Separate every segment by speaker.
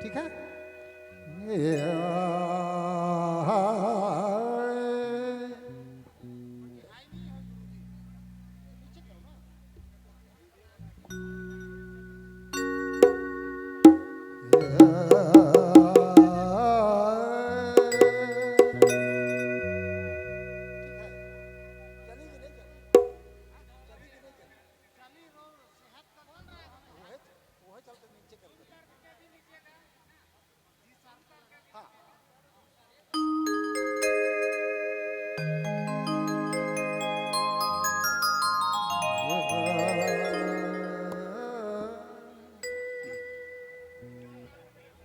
Speaker 1: ठीक है।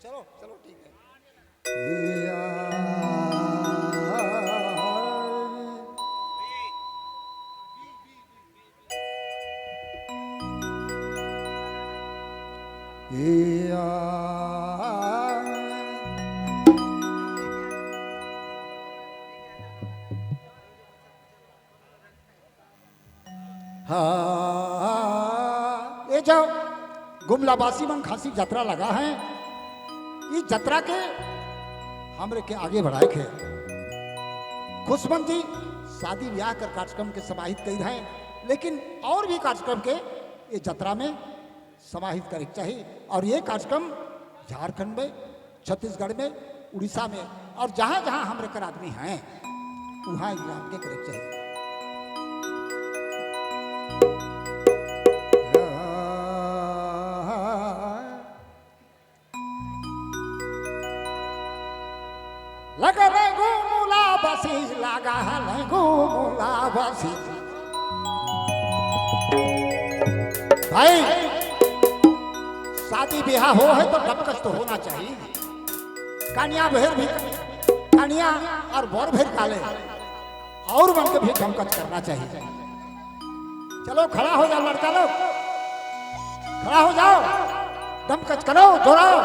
Speaker 1: चलो चलो ठीक है। हाँ, ये जो गुमलाबासी मन खासी जतरा लगा है, इस जतरा के हमरे के आगे बढ़ाए थे। खुशमन जी शादी ब्याह कर कार्यक्रम के समाहित कई हैं, लेकिन और भी कार्यक्रम के ये जतरा में समाहित करे चाहिए। और ये कार्यक्रम झारखंड में, छत्तीसगढ़ में, उड़ीसा में और जहाँ जहाँ हमरे कर आदमी हैं वहाँ एग्जाम के करे चाहिए। लगा रे गुमुला बसी, लगा है गुमुला बसी। भाई शादी ब्याह हो है तो डबकस तो होना चाहिए। कन्या भेर भी, कन्या और बर भेर काले और बन के भी डबकस करना चाहिए। चलो खड़ा हो जाओ लड़का लोग, खड़ा हो जाओ, डबकस करो, जोड़ाओ।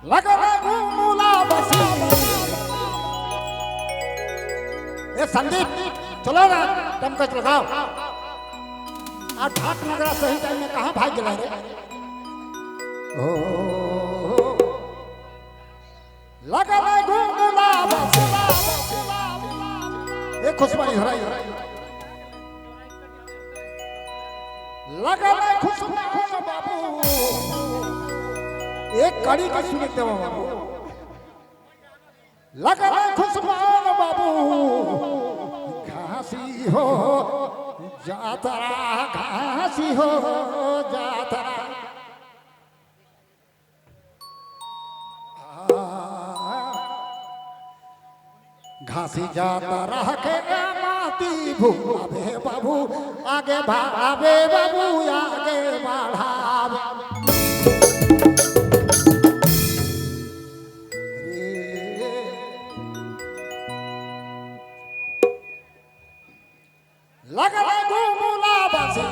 Speaker 1: लगा गुमुला बसी। ये संदीप चलो ना, डमकच लगाओ। आज ठाट नगरा सही टाइम में कहाँ भाग गया रे? लगा गुमुला बसी। ये खुशबनी हो रही, लगा खुशबू बाबू। एक कड़ी का सुनते हो बाबू। लगा खुशमान बाबू, घासी हो जातरा, घासी हो जातरा। घासी जातरा के माती भूलावे बाबू, आगे भावे बाबू, आगे बढ़ावे। लगा गुमुला बसी,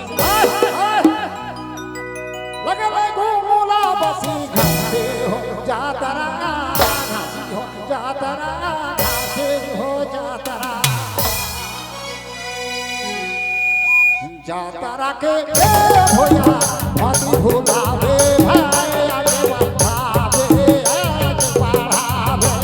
Speaker 1: लगा गुमुला बसी। घासे हो जातरा, घासी हो जातरा, घासे हो जातरा। जातरा के भोया मती भुलावे, भाई आगे बढ़ावे, आगे बढ़ावे।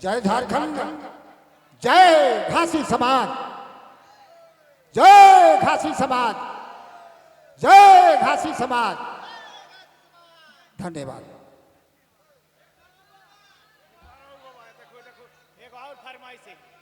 Speaker 1: जय झारखंड, जय घासी समाज, जय घासी समाज, जय घासी समाज। धन्यवाद।
Speaker 2: एक और फरमाइश है।